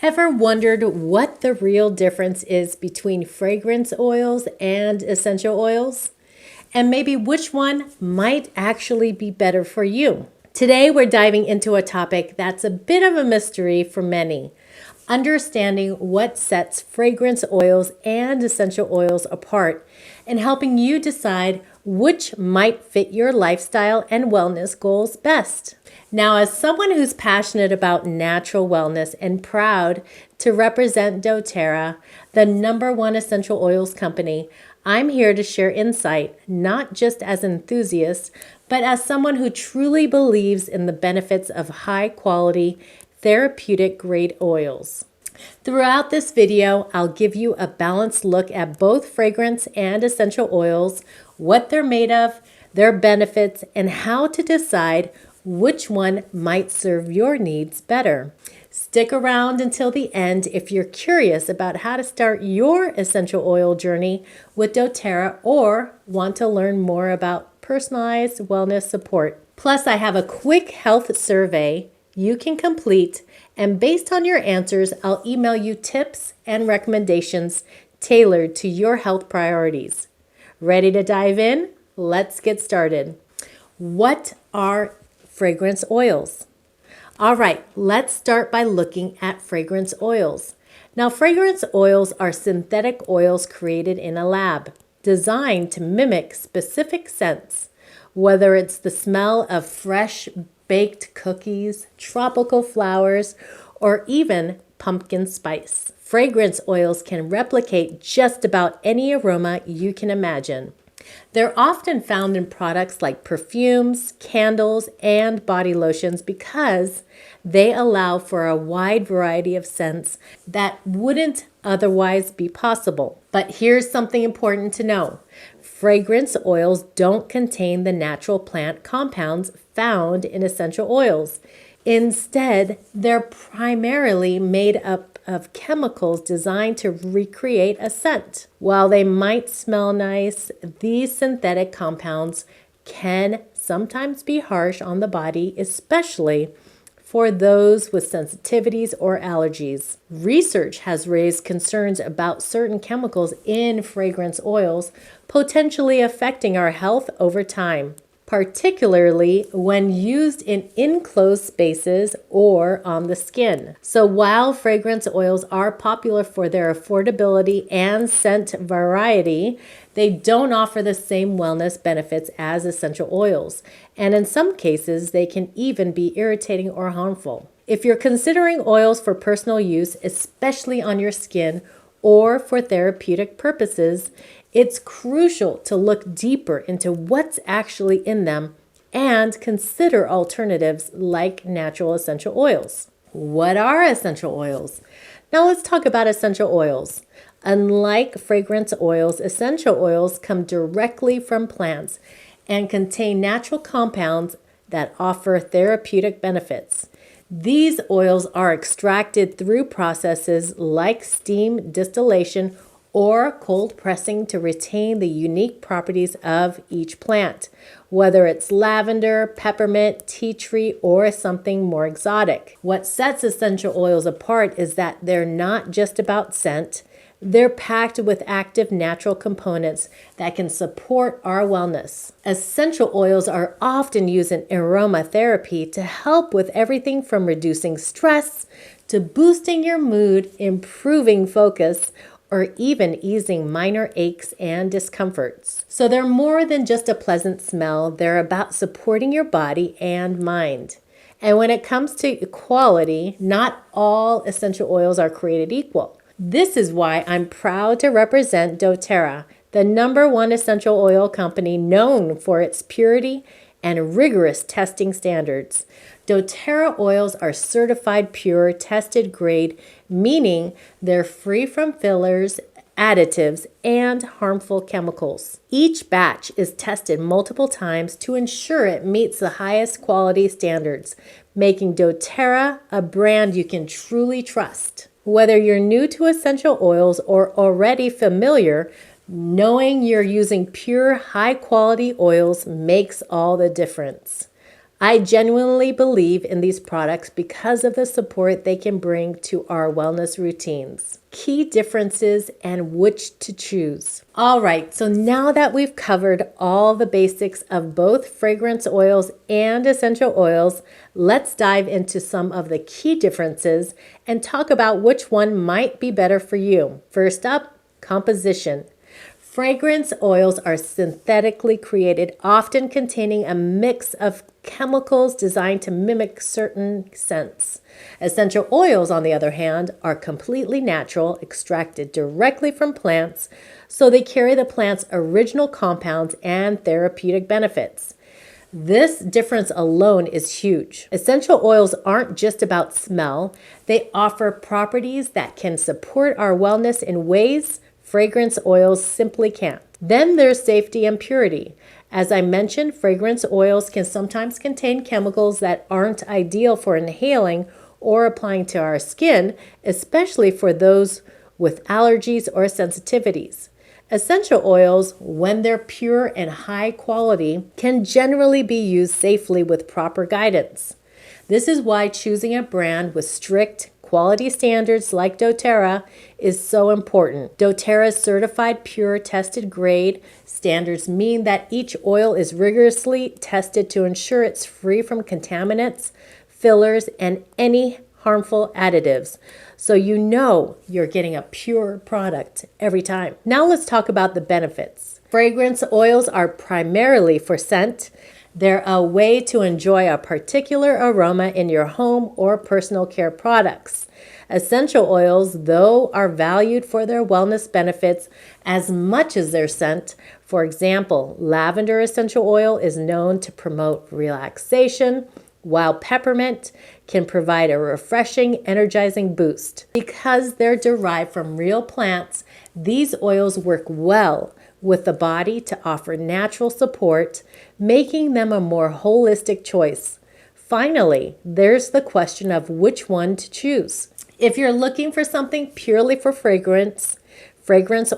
Ever wondered what the real difference is between fragrance oils and essential oils? And maybe which one might actually be better for you? Today, we're diving into a topic that's a bit of a mystery for many: understanding what sets fragrance oils and essential oils apart and helping you decide which might fit your lifestyle and wellness goals best. Now, as someone who's passionate about natural wellness and proud to represent doTERRA, the #1 essential oils company, I'm here to share insight, not just as an enthusiast, but as someone who truly believes in the benefits of high quality, therapeutic grade oils. Throughout this video, I'll give you a balanced look at both fragrance and essential oils, what they're made of, their benefits, and how to decide which one might serve your needs better. Stick around until the end if you're curious about how to start your essential oil journey with doTERRA or want to learn more about personalized wellness support. Plus, I have a quick health survey you can complete, and based on your answers, I'll email you tips and recommendations tailored to your health priorities. Ready to dive in? Let's get started. What are fragrance oils? All right, let's start by looking at fragrance oils. Now, fragrance oils are synthetic oils created in a lab, designed to mimic specific scents, whether it's the smell of fresh baked cookies, tropical flowers, or even pumpkin spice. Fragrance oils can replicate just about any aroma you can imagine. They're often found in products like perfumes, candles, and body lotions because they allow for a wide variety of scents that wouldn't otherwise be possible. But here's something important to know. Fragrance oils don't contain the natural plant compounds found in essential oils. Instead, they're primarily made up of chemicals designed to recreate a scent. While they might smell nice, these synthetic compounds can sometimes be harsh on the body, especially for those with sensitivities or allergies. Research has raised concerns about certain chemicals in fragrance oils potentially affecting our health over time, particularly when used in enclosed spaces or on the skin. So while fragrance oils are popular for their affordability and scent variety, they don't offer the same wellness benefits as essential oils, and in some cases, they can even be irritating or harmful. If you're considering oils for personal use, especially on your skin or for therapeutic purposes, it's crucial to look deeper into what's actually in them and consider alternatives like natural essential oils. What are essential oils? Now let's talk about essential oils. Unlike fragrance oils, essential oils come directly from plants and contain natural compounds that offer therapeutic benefits. These oils are extracted through processes like steam distillation or cold pressing to retain the unique properties of each plant, whether it's lavender, peppermint, tea tree, or something more exotic. What sets essential oils apart is that they're not just about scent. They're packed with active natural components that can support our wellness. Essential oils are often used in aromatherapy to help with everything from reducing stress to boosting your mood, improving focus, or even easing minor aches and discomforts. So they're more than just a pleasant smell. They're about supporting your body and mind. And when it comes to quality, not all essential oils are created equal. This is why I'm proud to represent doTERRA, the #1 essential oil company known for its purity and rigorous testing standards. doTERRA oils are certified pure, tested grade, meaning they're free from fillers, additives, and harmful chemicals. Each batch is tested multiple times to ensure it meets the highest quality standards, making doTERRA a brand you can truly trust. Whether you're new to essential oils or already familiar, knowing you're using pure, high-quality oils makes all the difference. I genuinely believe in these products because of the support they can bring to our wellness routines. Key differences and which to choose. All right, so now that we've covered all the basics of both fragrance oils and essential oils, let's dive into some of the key differences and talk about which one might be better for you. First up, composition. Fragrance oils are synthetically created, often containing a mix of chemicals designed to mimic certain scents. Essential oils, on the other hand, are completely natural, extracted directly from plants, so they carry the plant's original compounds and therapeutic benefits. This difference alone is huge. Essential oils aren't just about smell, they offer properties that can support our wellness in ways fragrance oils simply can't. Then there's safety and purity. As I mentioned, fragrance oils can sometimes contain chemicals that aren't ideal for inhaling or applying to our skin, especially for those with allergies or sensitivities. Essential oils, when they're pure and high quality, can generally be used safely with proper guidance. This is why choosing a brand with strict quality standards like doTERRA is so important. doTERRA's certified pure tested grade standards mean that each oil is rigorously tested to ensure it's free from contaminants, fillers, and any harmful additives. So you know you're getting a pure product every time. Now let's talk about the benefits. Fragrance oils are primarily for scent. They're a way to enjoy a particular aroma in your home or personal care products. Essential oils, though, are valued for their wellness benefits as much as their scent. For example, lavender essential oil is known to promote relaxation, while peppermint can provide a refreshing, energizing boost. Because they're derived from real plants, these oils work well with the body to offer natural support, making them a more holistic choice. Finally, there's the question of which one to choose. If you're looking for something purely for fragrance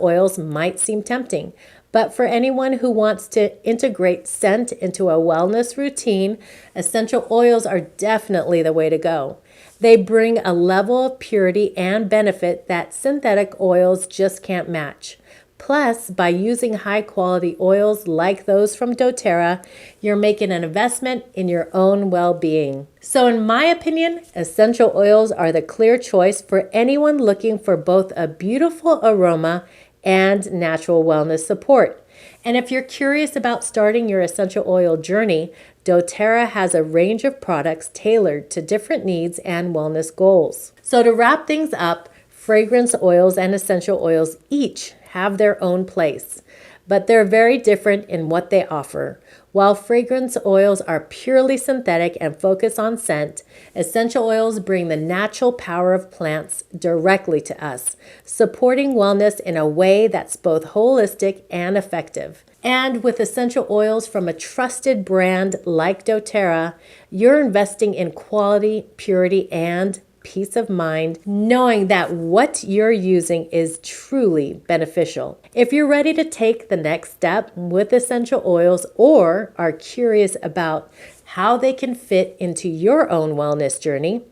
oils might seem tempting. But for anyone who wants to integrate scent into a wellness routine, essential oils are definitely the way to go. They bring a level of purity and benefit that synthetic oils just can't match. Plus, by using high-quality oils like those from doTERRA, you're making an investment in your own well-being. So in my opinion, essential oils are the clear choice for anyone looking for both a beautiful aroma and natural wellness support. And if you're curious about starting your essential oil journey, doTERRA has a range of products tailored to different needs and wellness goals. So to wrap things up, fragrance oils and essential oils each have their own place, but they're very different in what they offer. While fragrance oils are purely synthetic and focus on scent, essential oils bring the natural power of plants directly to us, supporting wellness in a way that's both holistic and effective. And with essential oils from a trusted brand like doTERRA, you're investing in quality, purity, and peace of mind, knowing that what you're using is truly beneficial. If you're ready to take the next step with essential oils or are curious about how they can fit into your own wellness journey,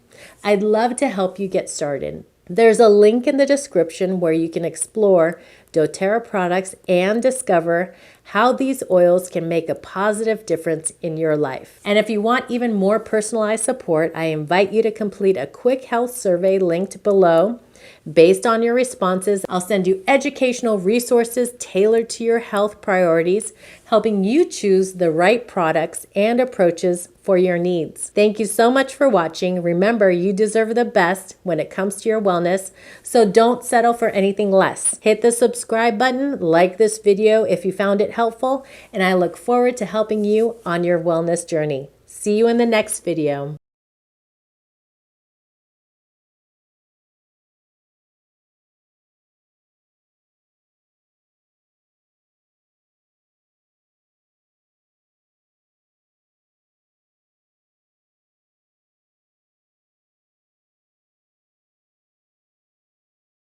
I'd love to help you get started. There's a link in the description where you can explore doTERRA products and discover how these oils can make a positive difference in your life. And if you want even more personalized support, I invite you to complete a quick health survey linked below. Based on your responses, I'll send you educational resources tailored to your health priorities, helping you choose the right products and approaches for your needs. Thank you so much for watching. Remember, you deserve the best when it comes to your wellness, so don't settle for anything less. Hit the subscribe button, like this video if you found it helpful, and I look forward to helping you on your wellness journey. See you in the next video.